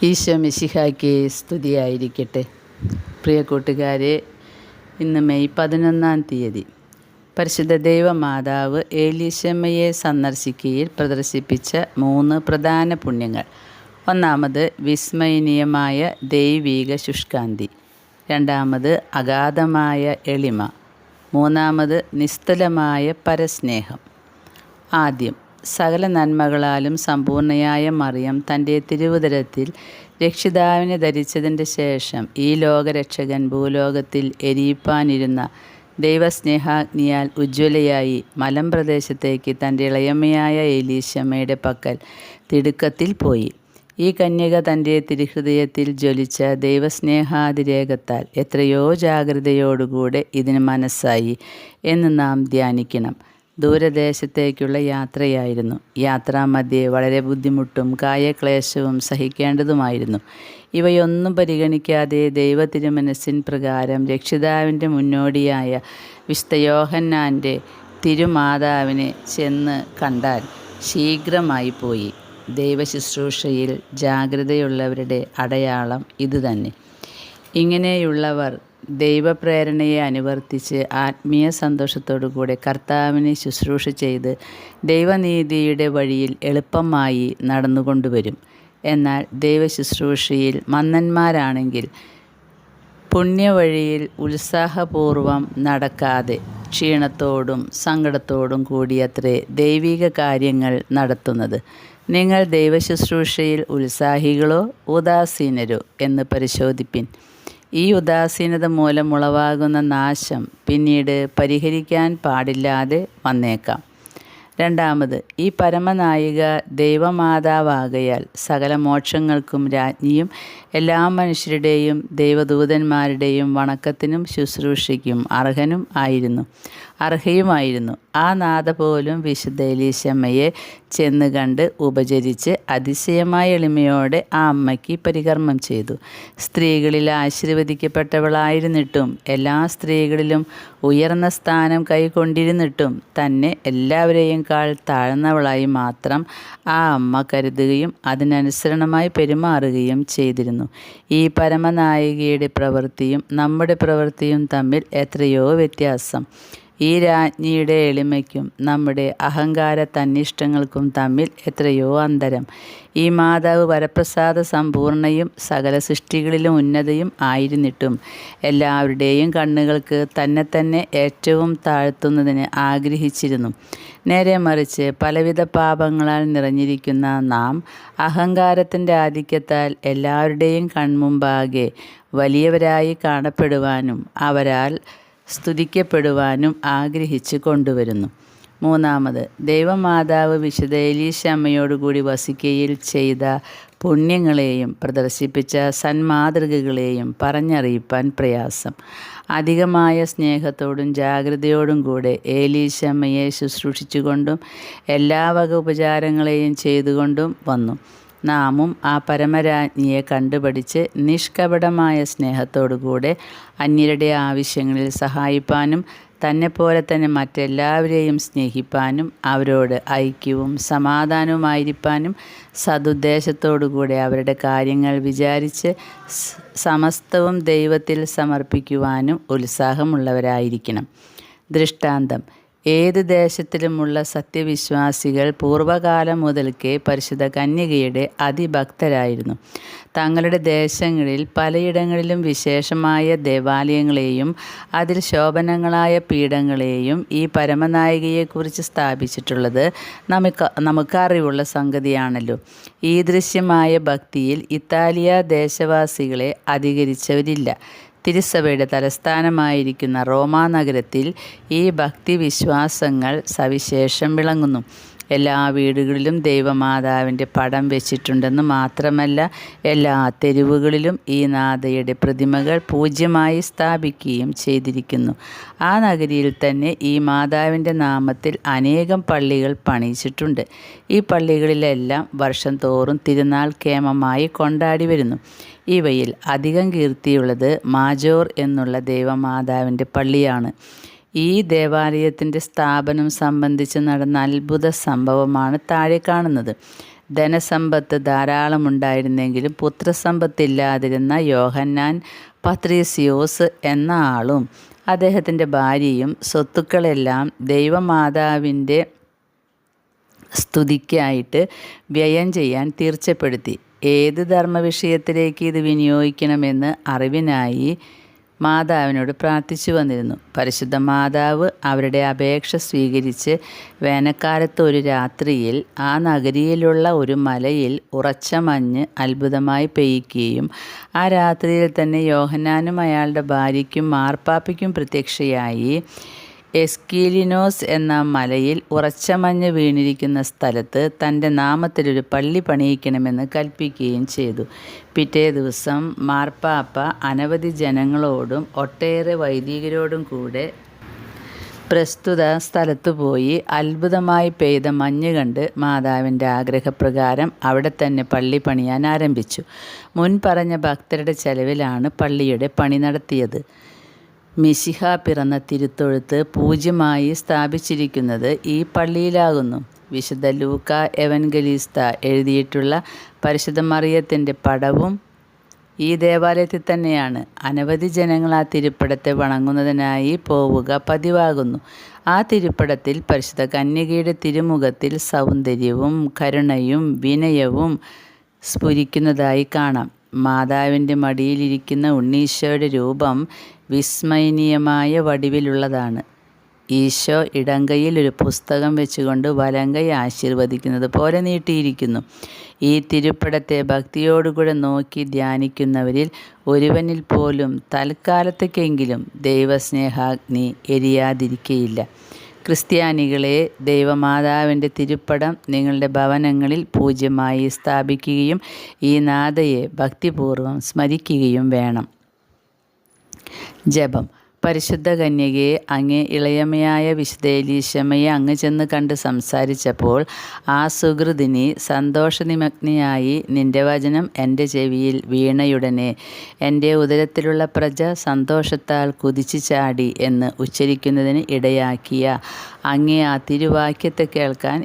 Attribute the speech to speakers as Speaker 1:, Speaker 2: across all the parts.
Speaker 1: ഈശോ മിശിഹായ്ക്ക് സ്തുതിയായിരിക്കട്ടെ. പ്രിയ കൂട്ടുകാരെ, ഇന്ന് മെയ് 11 തീയതി പരിശുദ്ധ ദൈവമാതാവ് ഏലീശമ്മയെ സന്ദർശിക്കയിൽ പ്രദർശിപ്പിച്ച 3 പ്രധാന പുണ്യങ്ങൾ. ഒന്നാമത് വിസ്മയനീയമായ ദൈവീക ശുഷ്കാന്തി, രണ്ടാമത് അഗാധമായ എളിമ, മൂന്നാമത് നിസ്തുലമായ പരസ്നേഹം. ആദ്യം, സകല നന്മകളാലും സമ്പൂർണയായ മറിയം തൻ്റെ തിരുവുദരത്തിൽ രക്ഷിതാവിനെ ധരിച്ചതിൻ്റെ ശേഷം ഈ ലോകരക്ഷകൻ ഭൂലോകത്തിൽ എരിയിപ്പാനിരുന്ന ദൈവസ്നേഹാഗ്നിയാൽ ഉജ്ജ്വലയായി മലമ്പ്രദേശത്തേക്ക് തൻ്റെ ഇളയമ്മയായ ഏലീശമ്മയുടെ പക്കൽ തിടുക്കത്തിൽ പോയി. ഈ കന്യക തൻ്റെ തിരുഹൃദയത്തിൽ ജ്വലിച്ച ദൈവസ്നേഹാതിരേകത്താൽ എത്രയോ ജാഗ്രതയോടുകൂടെ ഇതിന് മനസ്സായി എന്ന് നാം ധ്യാനിക്കണം. ദൂരദേശത്തേക്കുള്ള യാത്രയായിരുന്നു. യാത്രാമധ്യേ വളരെ ബുദ്ധിമുട്ടും കായക്ലേശവും സഹിക്കേണ്ടതുമായിരുന്നു. ഇവയൊന്നും പരിഗണിക്കാതെ ദൈവ തിരുമനസ്സിൻ പ്രകാരം രക്ഷിതാവിൻ്റെ മുന്നോടിയായ വിശുദ്ധ യോഹന്നാൻ്റെ തിരുമാതാവിനെ ചെന്ന് കണ്ടാൽ ശീഘ്രമായി പോയി. ദൈവശുശ്രൂഷയിൽ ജാഗ്രതയുള്ളവരുടെ അടയാളം ഇതുതന്നെ. ഇങ്ങനെയുള്ളവർ ദൈവപ്രേരണയെ അനുവർത്തിച്ച് ആത്മീയ സന്തോഷത്തോടുകൂടെ കർത്താവിനെ ശുശ്രൂഷ ചെയ്ത് ദൈവനീതിയുടെ വഴിയിൽ എളുപ്പമായി നടന്നുകൊണ്ടുവരും. എന്നാൽ ദൈവശുശ്രൂഷയിൽ മന്ദന്മാരാണെങ്കിൽ പുണ്യവഴിയിൽ ഉത്സാഹപൂർവം നടക്കാതെ ക്ഷീണത്തോടും സങ്കടത്തോടും കൂടിയത്രേ ദൈവിക കാര്യങ്ങൾ നടത്തുന്നത്. നിങ്ങൾ ദൈവശുശ്രൂഷയിൽ ഉത്സാഹികളോ ഉദാസീനരോ എന്ന് പരിശോധിപ്പിൻ. ഈ ഉദാസീനത മൂലം ഉളവാകുന്ന നാശം പിന്നീട് പരിഹരിക്കാൻ പാടില്ലാതെ വന്നേക്കാം. രണ്ടാമത്, ഈ പരമനായിക ദൈവമാതാവാകയാൽ സകല മോക്ഷങ്ങൾക്കും രാജ്ഞിയും എല്ലാ മനുഷ്യരുടെയും ദൈവദൂതന്മാരുടെയും വണക്കത്തിനും ശുശ്രൂഷയ്ക്കും അർഹയുമായിരുന്നു. ആ നാഥ പോലും വിശുദ്ധ ഏലീശമ്മയെ ചെന്ന് കണ്ട് ഉപചരിച്ച് അതിശയമായ എളിമയോടെ ആ അമ്മയ്ക്ക് പരികർമ്മം ചെയ്തു. സ്ത്രീകളിൽ ആശീർവദിക്കപ്പെട്ടവളായിരുന്നിട്ടും എല്ലാ സ്ത്രീകളിലും ഉയർന്ന സ്ഥാനം കൈക്കൊണ്ടിരുന്നിട്ടും തന്നെ എല്ലാവരെയും താഴ്ന്നവളായി മാത്രം ആ അമ്മ കരുതുകയും അതിനനുസരണമായി പെരുമാറുകയും ചെയ്തിരുന്നു. ഈ പരമനായികയുടെ പ്രവൃത്തിയും നമ്മുടെ പ്രവൃത്തിയും തമ്മിൽ എത്രയോ വ്യത്യാസം. ഈ രാജ്ഞിയുടെ എളിമയ്ക്കും നമ്മുടെ അഹങ്കാര തന്നിഷ്ടങ്ങൾക്കും തമ്മിൽ എത്രയോ അന്തരം. ഈ മാതാവ് വരപ്രസാദ സമ്പൂർണയും സകല സൃഷ്ടികളിലും ഉന്നതയും ആയിരുന്നിട്ടും എല്ലാവരുടെയും കണ്ണുകൾക്ക് തന്നെ ഏറ്റവും താഴ്ത്തുന്നതിന് ആഗ്രഹിച്ചിരുന്നു. നേരെ മറിച്ച് പലവിധ പാപങ്ങളാൽ നിറഞ്ഞിരിക്കുന്ന നാം അഹങ്കാരത്തിൻ്റെ ആധിക്യത്താൽ എല്ലാവരുടെയും കൺമുമ്പാകെ വലിയവരായി കാണപ്പെടുവാനും അവരാൽ സ്തുതിക്കപ്പെടുവാനും ആഗ്രഹിച്ച് കൊണ്ടുവരുന്നു. മൂന്നാമത്, ദൈവമാതാവ് വിശുദ്ധ ഏലീശമ്മയോടുകൂടി വസിക്കയിൽ ചെയ്ത പുണ്യങ്ങളെയും പ്രദർശിപ്പിച്ച സന്മാതൃകകളെയും പറഞ്ഞറിയിപ്പാൻ പ്രയാസം. അധികമായ സ്നേഹത്തോടും ജാഗ്രതയോടും കൂടെ ഏലീശമ്മയെ ശുശ്രൂഷിച്ചുകൊണ്ടും എല്ലാ വക ഉപചാരങ്ങളെയും ചെയ്തുകൊണ്ടും വന്നു. നാമും ആ പരമരാജ്ഞിയെ കണ്ടുപഠിച്ച് നിഷ്കപടമായ സ്നേഹത്തോടുകൂടെ അന്യരുടെ ആവശ്യങ്ങളിൽ സഹായിപ്പാനും തന്നെപ്പോലെ തന്നെ മറ്റെല്ലാവരെയും സ്നേഹിപ്പാനും അവരോട് ഐക്യവും സമാധാനവുമായിരിക്കാനും സതുദ്ദേശത്തോടുകൂടെ അവരുടെ കാര്യങ്ങൾ വിചാരിച്ച് സമസ്തവും ദൈവത്തിൽ സമർപ്പിക്കുവാനും ഉത്സാഹമുള്ളവരായിരിക്കണം. ദൃഷ്ടാന്തം: ഏത് ദേശത്തിലുമുള്ള സത്യവിശ്വാസികൾ പൂർവകാലം മുതൽക്കേ പരിശുദ്ധ കന്യകയുടെ അതിഭക്തരായിരുന്നു. തങ്ങളുടെ ദേശങ്ങളിൽ പലയിടങ്ങളിലും വിശേഷമായ ദേവാലയങ്ങളെയും അതിൽ ശോഭനങ്ങളായ പീഠങ്ങളെയും ഈ പരമനായികയെക്കുറിച്ച് സ്ഥാപിച്ചിട്ടുള്ളത് നമുക്കറിവുള്ള സംഗതിയാണല്ലോ. ഈ ദൃശ്യമായ ഭക്തിയിൽ ഇത്താലിയ ദേശവാസികളെ അധികരിച്ചവരില്ല. തിരുസഭയുടെ തലസ്ഥാനമായിരിക്കുന്ന റോമാ നഗരത്തിൽ ഈ ഭക്തിവിശ്വാസങ്ങൾ സവിശേഷം വിളങ്ങുന്നു. എല്ലാ വീടുകളിലും ദൈവമാതാവിൻ്റെ പടം വെച്ചിട്ടുണ്ടെന്ന് മാത്രമല്ല, എല്ലാ തെരുവുകളിലും ഈ നാഥയുടെ പ്രതിമകൾ പൂജ്യമായി സ്ഥാപിക്കുകയും ചെയ്തിരിക്കുന്നു. ആ നഗരിയിൽ തന്നെ ഈ മാതാവിൻ്റെ നാമത്തിൽ അനേകം പള്ളികൾ പണിയിച്ചിട്ടുണ്ട്. ഈ പള്ളികളിലെല്ലാം വർഷം തോറും തിരുനാൾ കേമമായി കൊണ്ടാടി വരുന്നു. ഇവയിൽ അധികം കീർത്തിയുള്ളത് മാജോർ എന്നുള്ള ദൈവമാതാവിൻ്റെ പള്ളിയാണ്. ഈ ദേവാലയത്തിൻ്റെ സ്ഥാപനം സംബന്ധിച്ച് നടന്ന അത്ഭുത സംഭവമാണ് താഴെ കാണുന്നത്. ധനസമ്പത്ത് ധാരാളമുണ്ടായിരുന്നെങ്കിലും പുത്രസമ്പത്തില്ലാതിരുന്ന യോഹന്നാൻ പത്രീസിയോസ് എന്ന ആളും അദ്ദേഹത്തിൻ്റെ ഭാര്യയും സ്വത്തുക്കളെല്ലാം ദൈവമാതാവിൻ്റെ സ്തുതിക്കായിട്ട് വ്യയം ചെയ്യാൻ തീർച്ചപ്പെടുത്തി. ഏത് ധർമ്മവിഷയത്തിലേക്ക് ഇത് വിനിയോഗിക്കണമെന്ന് അറിവിനായി മാതാവിനോട് പ്രാർത്ഥിച്ചു വന്നിരുന്നു. പരിശുദ്ധ മാതാവ് അവരുടെ അപേക്ഷ സ്വീകരിച്ച് വേനൽക്കാലത്ത് ഒരു രാത്രിയിൽ ആ നഗരിയിലുള്ള ഒരു മലയിൽ ഉറച്ച മഞ്ഞ് അത്ഭുതമായി പെയ്യുകയും ആ രാത്രിയിൽ തന്നെ യോഹന്നാനും അയാളുടെ ഭാര്യയ്ക്കും മാർപ്പാപ്പയ്ക്കും പ്രത്യക്ഷയായി എസ്കീലിനോസ് എന്ന മലയിൽ ഉറച്ച മഞ്ഞ് വീണിരിക്കുന്ന സ്ഥലത്ത് തൻ്റെ നാമത്തിലൊരു പള്ളി പണിയിക്കണമെന്ന് കൽപ്പിക്കുകയും ചെയ്തു. പിറ്റേ ദിവസം മാർപ്പാപ്പ അനവധി ജനങ്ങളോടും ഒട്ടേറെ വൈദികരോടും കൂടെ പ്രസ്തുത സ്ഥലത്തു പോയി അത്ഭുതമായി പെയ്ത മഞ്ഞ് കണ്ട് മാതാവിൻ്റെ ആഗ്രഹപ്രകാരം അവിടെ തന്നെ പള്ളി പണിയാൻ ആരംഭിച്ചു. മുൻ പറഞ്ഞ ഭക്തരുടെ ചെലവിലാണ് പള്ളിയുടെ പണി നടത്തിയത്. മിശിഹ പിറന്ന തിരുത്തൊഴുത്ത് പൂജ്യമായി സ്ഥാപിച്ചിരിക്കുന്നത് ഈ പള്ളിയിലാകുന്നു. വിശുദ്ധ ലൂക്ക എവൻഗലിസ്ത എഴുതിയിട്ടുള്ള പരിശുദ്ധ മറിയത്തിൻ്റെ പടവും ഈ ദേവാലയത്തിൽ തന്നെയാണ്. അനവധി ജനങ്ങൾ ആ തിരുപ്പടത്തെ വണങ്ങുന്നതിനായി പോവുക പതിവാകുന്നു. ആ തിരുപ്പടത്തിൽ പരിശുദ്ധ കന്യകയുടെ തിരുമുഖത്തിൽ സൗന്ദര്യവും കരുണയും വിനയവും സ്ഫുരിക്കുന്നതായി കാണാം. മാതാവിൻ്റെ മടിയിലിരിക്കുന്ന ഉണ്ണീശോയുടെ രൂപം വിസ്മയനീയമായ വടിവിലുള്ളതാണ്. ഈശോ ഇടങ്കയിൽ ഒരു പുസ്തകം വെച്ചുകൊണ്ട് വലങ്കൈ ആശീർവദിക്കുന്നത് പോലെ നീട്ടിയിരിക്കുന്നു. ഈ തിരുപ്പടത്തെ ഭക്തിയോടുകൂടെ നോക്കി ധ്യാനിക്കുന്നവരിൽ ഒരുവനിൽ പോലും തൽക്കാലത്തേക്കെങ്കിലും ദൈവസ്നേഹാഗ്നി എരിയാതിരിക്കയില്ല. ക്രിസ്ത്യാനികളെ, ദൈവമാതാവിൻ്റെ തിരുപ്പടം നിങ്ങളുടെ ഭവനങ്ങളിൽ പൂജ്യമായി സ്ഥാപിക്കുകയും ഈ നാഥയെ ഭക്തിപൂർവ്വം സ്മരിക്കുകയും വേണം. ജപം. പരിശുദ്ധ കന്യകയെ, അങ്ങേ ഇളയമയായ വിശുദ്ധ എലീശമ്മയെ അങ്ങ് ചെന്ന് കണ്ട് സംസാരിച്ചപ്പോൾ ആ സുഹൃതിനി സന്തോഷനിമഗ്നയായി നിന്റെ വചനം എൻ്റെ ചെവിയിൽ വീണയുടനെ എൻ്റെ ഉദരത്തിലുള്ള പ്രജ സന്തോഷത്താൽ കുതിച്ചു ചാടി എന്ന് ഉച്ചരിക്കുന്നതിന് ഇടയാക്കിയ അങ്ങേ ആ തിരുവാക്യത്തെ കേൾക്കാൻ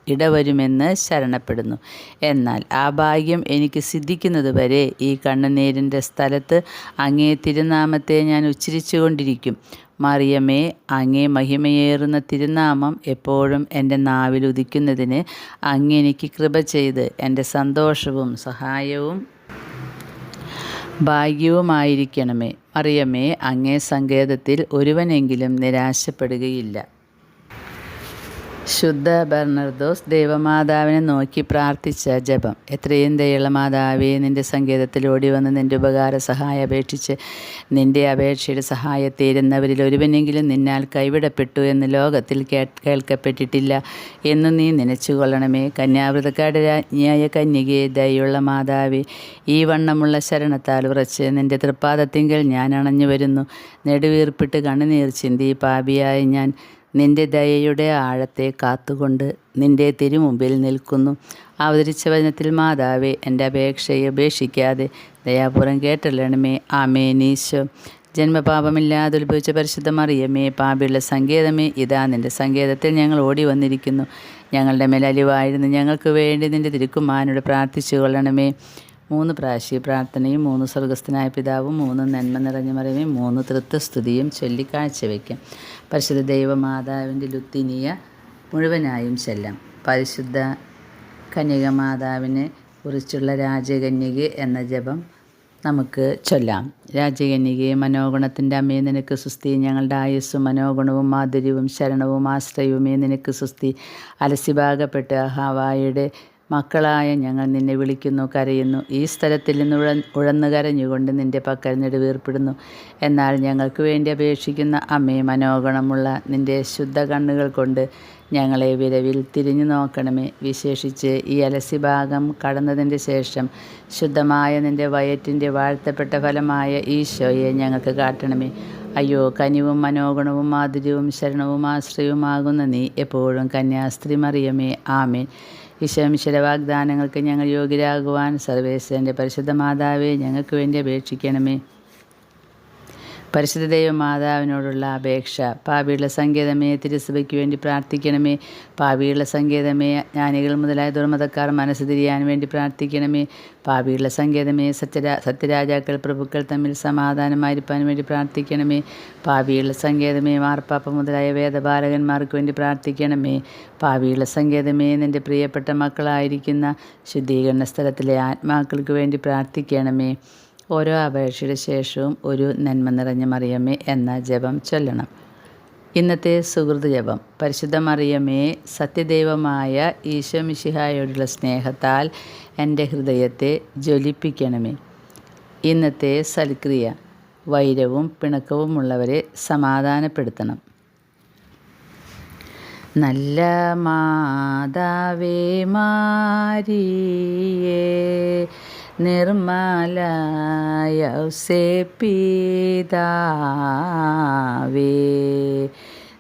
Speaker 1: ഇടവരുമെന്ന് ശരണപ്പെടുന്നു. എന്നാൽ ആ ഭാഗ്യം എനിക്ക് സിദ്ധിക്കുന്നതുവരെ ഈ കണ്ണുനീരിൻ്റെ സ്ഥലത്ത് അങ്ങേ തിരുനാമത്തെ ഞാൻ ഉച്ചരിച്ചു കൊണ്ടിരിക്കും. മറിയമേ, അങ്ങേ മഹിമയേറുന്ന തിരുനാമം എപ്പോഴും എൻ്റെ നാവിൽ ഉദിക്കുന്നതിന് അങ്ങെനിക്ക് കൃപ ചെയ്ത് എൻ്റെ സന്തോഷവും സഹായവും ഭാഗ്യവുമായിരിക്കണമേ. മറിയമേ, അങ്ങേ സങ്കേതത്തിൽ ഒരുവനെങ്കിലും നിരാശപ്പെടുകയില്ല. ശുദ്ധ ബെർണർദോസ് ദൈവമാതാവിനെ നോക്കി പ്രാർത്ഥിച്ച ജപം. എത്രയും ദയുള്ള മാതാവേ, നിൻ്റെ സങ്കേതത്തിൽ ഓടി വന്ന് നിൻ്റെ ഉപകാര സഹായം അപേക്ഷിച്ച് നിൻ്റെ അപേക്ഷയുടെ സഹായത്തേരുന്നവരിൽ ഒരുവനെങ്കിലും നിന്നാൽ കൈവിടപ്പെട്ടു എന്ന് ലോകത്തിൽ കേൾക്കപ്പെട്ടിട്ടില്ല എന്ന് നീ നനച്ചുകൊള്ളണമേ. കന്യാവ്രതക്കാരുടെ രാജ്ഞിയായ കന്യകയെ, ദയുള്ള മാതാവേ, ഈ വണ്ണമുള്ള ശരണത്താൽ ഉറച്ച് നിൻ്റെ തൃപ്പാദത്തിങ്കൽ ഞാൻ അണഞ്ഞു വരുന്നു. നെടുവീർപ്പിട്ട് കണ്ണുനീർ ചിന്തി പാപിയായ ഞാൻ നിൻ്റെ ദയയുടെ ആഴത്തെ കാത്തുകൊണ്ട് നിൻ്റെ തിരുമുമ്പിൽ നിൽക്കുന്നു. അവതരിച്ച വചനത്തിൽ മാതാവേ, എൻ്റെ അപേക്ഷയെ ഉപേക്ഷിക്കാതെ ദയാപൂർവം കേട്ടല്ലണമേ. ആമേൻ. ഈശോ. ജന്മപാപമില്ലാതെ ഉത്ഭവിച്ച പരിശുദ്ധ മറിയമേ, പാപിയുള്ള സങ്കേതമേ, ഇതാ നിൻ്റെ സങ്കേതത്തിൽ ഞങ്ങൾ ഓടി വന്നിരിക്കുന്നു. ഞങ്ങളുടെ മേൽ അലിവായിരുന്നു ഞങ്ങൾക്ക് വേണ്ടി നിൻ്റെ തിരുക്കുമാരനോട് പ്രാർത്ഥിച്ചു കൊള്ളണമേ. 3 പ്രാവശ്യ പ്രാർത്ഥനയും 3 സ്വർഗസ്ഥനായ പിതാവും 3 നന്മ നിറഞ്ഞ മറിയമേ, 3 തൃത്വസ്തുതിയും ചൊല്ലി കാഴ്ചവെക്കാം. പരിശുദ്ധ ദൈവമാതാവിൻ്റെ ലുത്തിനിയ മുഴുവനായും ചെല്ലാം. പരിശുദ്ധ കന്യകമാതാവിനെ കുറിച്ചുള്ള രാജകന്യക എന്ന ജപം നമുക്ക് ചൊല്ലാം. രാജകന്യകയെ, മനോഗുണത്തിൻ്റെ അമ്മയെ, നിനക്ക് സുസ്തി. ഞങ്ങളുടെ ആയുസ്സും മനോഗുണവും മാധുര്യവും ശരണവും ആശ്രയവുമേ നിനക്ക് സുസ്തി. അലസിഭാഗപ്പെട്ട് ഹവായുടെ മക്കളായ ഞങ്ങൾ നിന്നെ വിളിക്കുന്നു, കരയുന്നു. ഈ സ്ഥലത്തിൽ നിന്ന് ഉഴന്നു കരഞ്ഞുകൊണ്ട് നിൻ്റെ പക്കൽ നെടുവീർപ്പിടുന്നു. എന്നാൽ ഞങ്ങൾക്ക് വേണ്ടി അപേക്ഷിക്കുന്ന അമ്മേ, മനോഗുണമുള്ള നിൻ്റെ ശുദ്ധ കണ്ണുകൾ കൊണ്ട് ഞങ്ങളെ വിരവിൽ തിരിഞ്ഞു നോക്കണമേ. വിശേഷിച്ച് ഈ അലസിഭാഗം കടന്നതിൻ്റെ ശേഷം ശുദ്ധമായ നിൻ്റെ വയറ്റിൻ്റെ വാഴ്ത്തപ്പെട്ട ഫലമായ ഈശോയെ ഞങ്ങൾക്ക് കാട്ടണമേ. അയ്യോ, കനിവും മനോഗുണവും മാധുര്യവും ശരണവും ആശ്രയവുമാകുന്ന നീ എപ്പോഴും കന്യാസ്ത്രീ മറിയമേ, ആമേൻ. ഈശോമിശിഹായുടെ വാഗ്ദാനങ്ങൾക്ക് ഞങ്ങൾ യോഗ്യരാകുവാൻ സർവേശ്വരൻ്റെ പരിശുദ്ധ മാതാവേ, ഞങ്ങൾക്ക് വേണ്ടി അപേക്ഷിക്കണമേ. പരിശുദ്ധ ദൈവമാതാവിനോടുള്ള അപേക്ഷ. പാപികളുടെ സങ്കേതമേ, തിരുസഭയ്ക്ക് വേണ്ടി പ്രാർത്ഥിക്കണമേ. പാപികളുടെ സങ്കേതമേ, ജ്ഞാനികൾ മുതലായ ദുർമതക്കാർ മനസ്സ് തിരിയാൻ വേണ്ടി പ്രാർത്ഥിക്കണമേ. പാപികളുടെ സങ്കേതമേ, സത്യരാജാക്കൾ പ്രഭുക്കൾ തമ്മിൽ സമാധാനമായിരിക്കാൻ വേണ്ടി പ്രാർത്ഥിക്കണമേ. പാപികളുടെ സങ്കേതമേ, മാർപ്പാപ്പ മുതലായ വേദപാലകന്മാർക്ക് വേണ്ടി പ്രാർത്ഥിക്കണമേ. പാപികളുടെ സങ്കേതമേ, നിൻ്റെ പ്രിയപ്പെട്ട മക്കളായിരിക്കുന്ന ശുദ്ധീകരണ സ്ഥലത്തിലെ ആത്മാക്കൾക്ക് വേണ്ടി പ്രാർത്ഥിക്കണമേ. ഓരോ അപേക്ഷയുടെ ശേഷവും ഒരു നന്മ നിറഞ്ഞ മറിയമേ എന്ന ജപം ചൊല്ലണം. ഇന്നത്തെ സുഹൃത് ജപം. പരിശുദ്ധ മറിയമേ, സത്യദൈവമായ ഈശോ മിശിഹായോടുള്ള സ്നേഹത്താൽ എൻ്റെ ഹൃദയത്തെ ജ്വലിപ്പിക്കണമേ. ഇന്നത്തെ സൽക്രിയ. വൈരവും പിണക്കവുമുള്ളവരെ സമാധാനപ്പെടുത്തണം. നല്ല മാതാവേ മാരിയേ, നിർമ്മല യൗസേപ്പിതാവേ,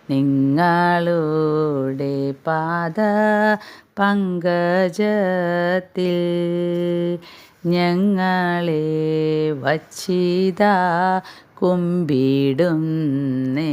Speaker 1: നിങ്ങളുടെ പാദ പങ്കജത്തിൽ ഞങ്ങളെ വച്ചിതാ കുമ്പിടുന്നേ.